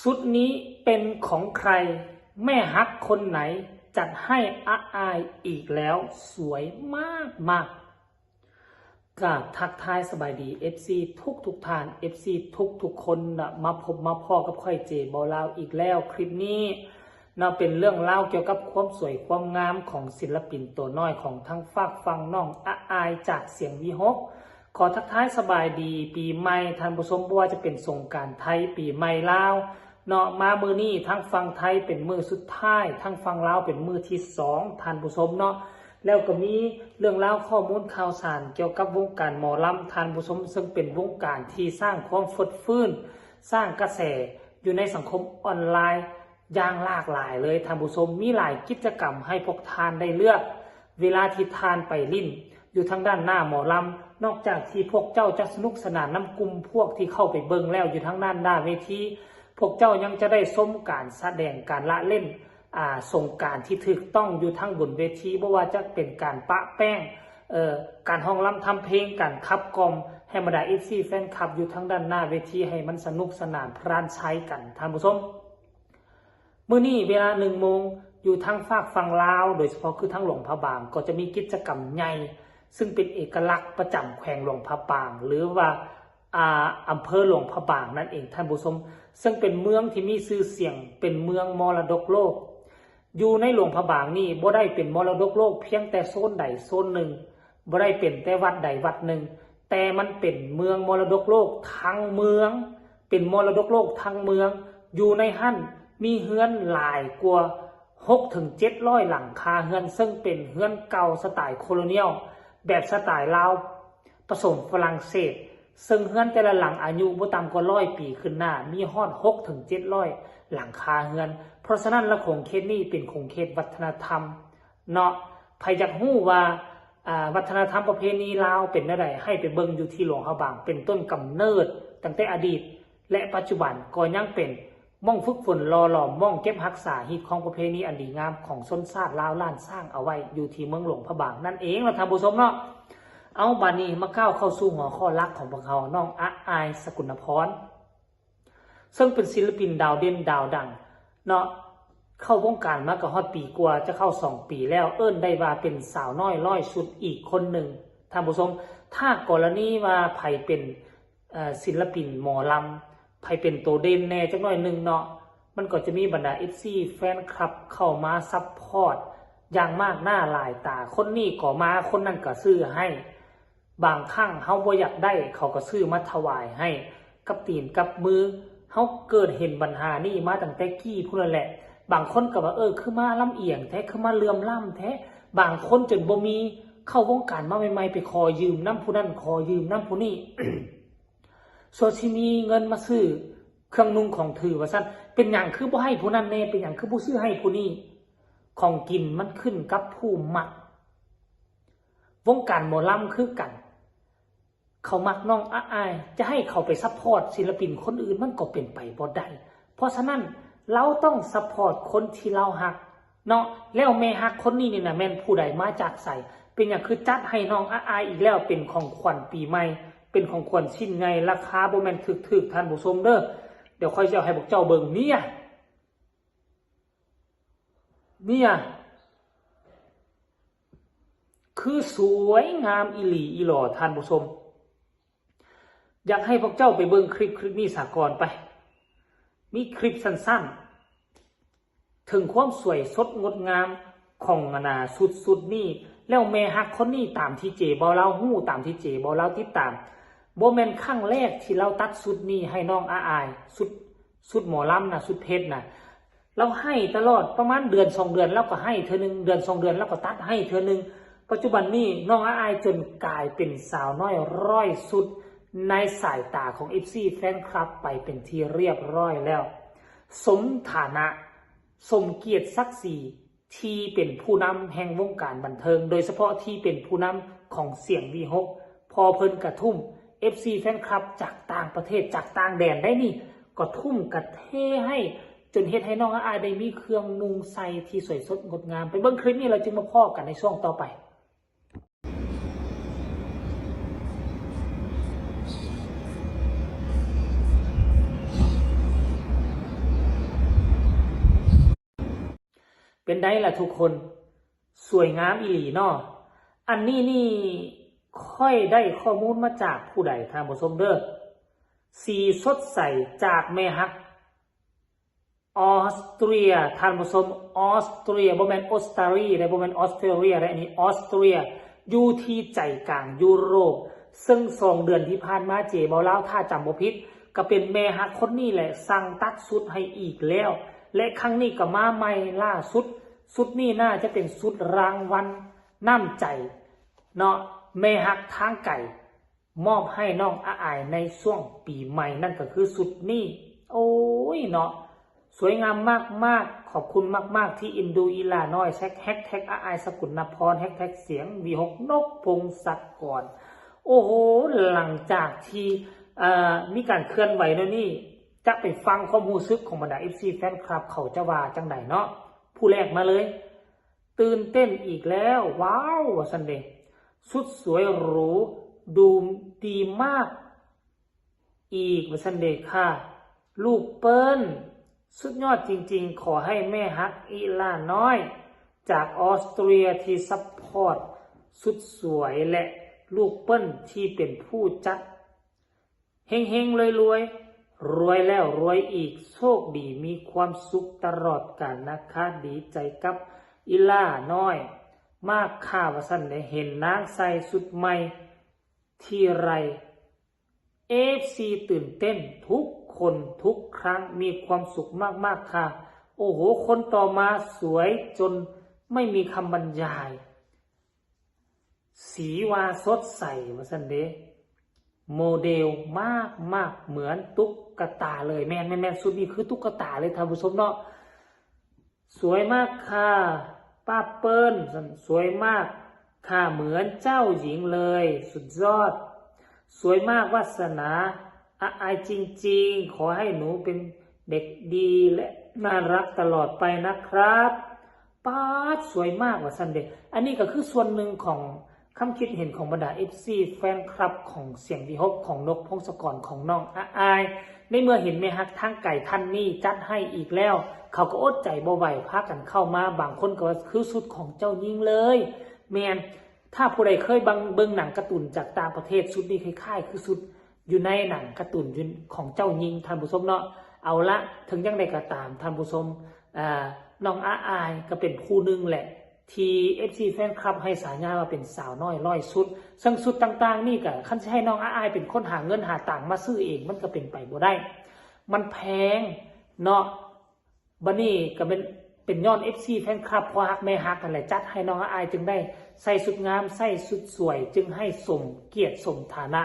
ชุดนี้เป็นของใครแม่ฮักคนไหนจัดให้อาอายอีกแล้วสวยมากกราบทักทายสบายดี FC ทุกท่าน FC ทุกคนมาพบมาพอกับค่อยเจบอลาวอีกแล้วคลิปนี้เป็นเรื่องเล่าเกี่ยวกับความสวยความงามของศิลปินตัวน้อยของทั้งฝากฟังน้องอาอายจากเสียงวีฮกขอทักทายสบายดีปีใหม่ท่านผู้ชมว่าจะเป็นสงกรานต์ไทยปีใหม่ลาวมามือนี้ทั้งฟังไทยเป็นมือสุดท้ายทั้งฟังลาวเป็นมือที่2ท่านผู้ชมแล้วก็มีเรื่องเล่าข้อมูลข่าวสารเกี่ยวกับวงการหมอลำท่านผู้ชมซึ่งเป็นวงการที่สร้างความฟดฟื้นสร้างกระแสอยู่ในสังคมออนไลน์อย่างหลากหลายเลยท่านผู้ชมมีหลายกิจกรรมให้พวกทานได้เลือกเวลาที่ทานไปลิ้นอยู่ทางด้านหน้าหมอลำนอกจากที่พวกเจ้าจะสนุกสนานน้ำกลุ่มพวกที่เข้าไปเบิ่งแล้วอยู่ทางด้านหน้าเวทีพวกเจ้ายังจะได้ชมการแสดงการละเล่นสงกรานต์ที่ถูกต้องอยู่ทั้งบนเวทีไม่ว่าจะเป็นการปะแป้งการห้องรำทำเพลงการขับกล่อมให้บรรดาFCแฟนคลับอยู่ทั้งด้านหน้าเวทีให้มันสนุกสนานพรานใช้กันท่านผู้ชมมื้อนี้เวลา1 โมงอยู่ทางฝากฝั่งลาวโดยเฉพาะคือทางหลวงพระบางก็จะมีกิจกรรมใหญ่ซึ่งเป็นเอกลักษณ์ประจำแขวงหลวงพระบางหรือว่าอำเภอหลวงพระบางนั่นเองท่านผู้ชมซึ่งเป็นเมืองที่มีชื่อเสียงเป็นเมืองมรดกโลกอยู่ในหลวงพระบางนี่บ่ได้เป็นมรดกโลกเพียงแต่โซนใดโซนหนึ่งบ่ได้เป็นแต่วัดใดวัดหนึ่งแต่มันเป็นเมืองมรดกโลกทั้งเมืองเป็นมรดกโลกทั้งเมืองอยู่ในหั่นมีเฮือนหลายกว่า6-700หลังคาเฮือนซึ่งเป็นเฮือนเก่าสไตล์โคโลเนียลแบบสไตล์ลาวผสมฝรั่งเศสซึ่งเฮือนแต่ละหลังอายุบ่ต่ำกว่า100 ปีขึ้นหน้ามีฮอด6-700หลังคาเฮือนเพราะฉะนั้นละคงเขตนี้เป็นคงเขตวัฒนธรรมใครอยากรู้ว่าวัฒนธรรมประเพณีลาวเป็นอะไรให้ไปเบิ่งอยู่ที่หลวงพระบางเป็นต้นกำเนิดตั้งแต่อดีตและปัจจุบันก็ยังเป็นม่องฝึกฝนรอหลอมม่องเก็บรักษาฮิตของประเพณีอันดีงามของชนชาติลาวล้านสร้างเอาไว้อยู่ที่เมืองหลวงพระบางนั่นเองท่านผู้ชมเอาบัดนี้มาก้าวเข้าสู่หัวข้อหลักของพวกเขาน้องอาอายสกุลพรซึ่งเป็นศิลปินดาวเด่นดาวดังเข้าวงการมาก็ฮอดปีกว่าจะเข้า2 ปีแล้วเอิ้นได้ว่าเป็นสาวน้อยร้อยชุดอีกคนหนึ่งท่านผู้ชมถ้ากรณีว่าไผเป็นศิลปินหมอลำไผเป็นตัวเด่นแน่จักหน่อยหนึ่งมันก็จะมีบรรดา FC แฟนคลับเข้ามาซัพพอร์ตอย่างมากหน้าหลายตาคนนี้ก็มาคนนั้นก็ซื้อให้บางครั้งเฮาบ่อยากได้เขาก็ซื้อมาถวายให้กับตีนกับมือเฮาเกิดเห็นปัญหานี้มาตั้งแต่กี้พุ่นนั่นแหละบางคนก็ว่าคือมาลำเอียงแท้คือมาเลื่อมล้ำแท้บางคนจนบ่มีเข้าวงการมาใหม่ๆไปขอยืมน้ำผู้นั้นขอยืมน้ำผู้นี้ ส่วนที่มีเงินมาซื้อเครื่องนุ่งของถือว่าซั่นเป็นหยังคือบ่ให้ผู้นั้นแน่เป็นหยังคือบ่ซื้อให้ผู้นี้ของกินมันขึ้นกับผู้มักวงการหมอลำคือกันเขามักน้องอาอายจะให้เขาไปซัพพอร์ตศิลปินคนอื่นมันก็เป็นไปบ่ได้เพราะฉะนั้นเราต้องซัพพอร์ตคนที่เราฮักแล้วแม่ฮักคนนี้นี่นะแม่นผู้ใดมาจากไสเป็นอย่างคือจัดให้น้องอาอายอีกแล้วเป็นของขวัญปีใหม่เป็นของขวัญชิ้นไงราคาบ่แม่นถึกท่านผู้ชมเด้อเดี๋ยวค่อยจะให้พวกเจ้าเบิ่งเนี่ยคือสวยงามอีหลีอีหล่อท่านผู้ชมอยากให้พวกเจ้าไปเบิ่งคลิปนี้สากรไปมีคลิปสั้นๆถึงความสวยสดงดงามของสุดนี่แล้วแม่ฮักคนนี้ตามที่เจบอลเราหู้ตามที่เจบอลเราติดตามโบแมนครั้งแรกที่เราตัดสุดนี้ให้น้องอาอายสุดหมอลำสุดเพชรเราให้ตลอดประมาณเดือน2 เดือนแล้วก็ให้เธอหนึ่งเดือน2 เดือนแล้วก็ตัดให้เธอหนึ่งปัจจุบันนี้น้องอาอายจนกลายเป็นสาวน้อยร้อยสุดในสายตาของ FC แฟนคลับไปเป็นที่เรียบร้อยแล้วสมฐานะสมเกียรติศักดิ์ศรีที่เป็นผู้นำแห่งวงการบันเทิงโดยเฉพาะที่เป็นผู้นำของเสียงวีฮกพอเพิ่นกระทุ่ม FC แฟนคลับจากต่างประเทศจากต่างแดนได้นี่ก็ทุ่มกระเทให้จนเฮ็ดให้น้องอาอายได้มีเครื่องนุ่งใส่ที่สวยสดงดงามไปเบิ่งคลิปนี้เราจึงมาพอกันในช่วงต่อไป เป็นได้ล่ะทุกคนสวยงามอีหลีเนาะอันนี้นี่ค่อยได้ข้อมูลมาจากผู้ใดท่านผู้ชมเด้อสีสดใสจากแม่ฮักออสเตรียท่านผู้ชมออสเตรียบ่แม่นออสเตรเลียได้บ่แม่นออสเตรเลียได้อันนี้ออสเตรียอยู่ที่ใจกลางยุโรปซึ่ง2 เดือนที่ผ่านมาเจเบาเล่าถ้าจำบ่ผิดก็เป็นแม่ฮักคนนี้แหละสั่งตัดสุดให้อีกแล้วและครั้งนี้ก็มาใหม่ล่าสุดนี้น่าจะเป็นสุดรางวัลน้ำใจเนาะแม่ฮักทางไก่มอบให้น้องอาอายในช่วงปีใหม่นั่นก็คือสุดนี้โอ้ยเนาะสวยงามมากขอบคุณมากที่อินดูอีลาน้อยแฮกแท็กอาอายสกุลนพรแฮกแท็กเสียงV6นกพงศกรโอ้โหหลังจากที่มีการเคลื่อนไหวแล้วนี่จะไปฟังความรู้สึกของบรรดา FC แฟนคลับเขาจะว่าจังไดเนาะผู้แรกมาเลยตื่นเต้นอีกแล้วว้าวสันเดย์สุดสวยหรูดูดีมากอีกสันเดย์ค่ะลูกเปิ้ลสุดยอดจริงๆขอให้แม่ฮักอีลาน้อยจากออสเตรียที่ซัพพอร์ตสุดสวยและลูกเปิ้ลที่เป็นผู้จัดเฮงๆรวยแล้วรวยอีกโชคดีมีความสุขตลอดกาลนะคะดีใจกับอีล่าน้อยมากข้าวสันได้เห็นนางใส่สุดใหม่ที่ไรFC ตื่นเต้นทุกคนทุกครั้งมีความสุขมากๆค่ะโอ้โหคนต่อมาสวยจนไม่มีคำบรรยายสีวาสดใสว่าสันเดโมเดลมากเหมือนตุ๊กตาเลยแม่นสุดนี้คือตุ๊กตาเลยท่านผู้ชมเนาะสวยมากค่ะป้าเปิ้ลสวยมากค่ะเหมือนเจ้าหญิงเลยสุดยอดสวยมากวาสนาอายจริงๆขอให้หนูเป็นเด็กดีและน่ารักตลอดไปนะครับป้าสวยมากว่าซันเดย์อันนี้ก็คือส่วนหนึ่งของคำคิดเห็นของบรรดา FC แฟนคลับของเสียงV6ของนกพงศกรของน้องอาอายในเมื่อเห็นแม่ฮักทางไก่ท่านนี้จัดให้อีกแล้วเขาก็อดใจบ่ไหวพากันเข้ามาบางคนก็ว่าคือสุดของเจ้าหญิงเลยแมนถ้าผู้ใดเคยเบิ่งหนังการ์ตูนจากต่างประเทศสุดนี้คล้ายๆคือสุดอยู่ในหนังการ์ตูนของเจ้าหญิงท่านผู้ชมเนาะเอาละถึงยังใดก็ตามท่านผู้ชมน้องอาอายก็เป็นผู้หนึ่งแหละที่ FC แฟนคลับให้สายาว่าเป็นสาวน้อยร้อยสุดซึ่งสุดต่างๆนี่ก็คันสิให้น้องอาอายเป็นคนหาเงินหาต่างมาซื้อเองมันก็เป็นไปบ่ได้มันแพงเนาะบัดนี้ก็เป็นย้อน FC แฟนคลับพอฮักแม่ฮักกันแหละจัดให้น้องอาอายจึงได้ใส่สุดงามใส่สุดสวยจึงให้สมเกียรติสมฐานะ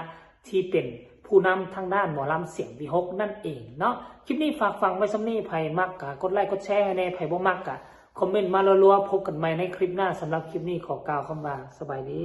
ที่เป็นผู้นำทางด้านหมอลำเสียงV6นั่นเองเนาะคลิปนี้ฝากฟังไว้ซ้ำนี้ไผ่มักกะกดไลค์กดแชร์ในไผ่บ่มักกะคอมเมนต์มารัวๆพบกันใหม่ในคลิปหน้าสำหรับคลิปนี้ขอกล่าวคำว่าสบายดี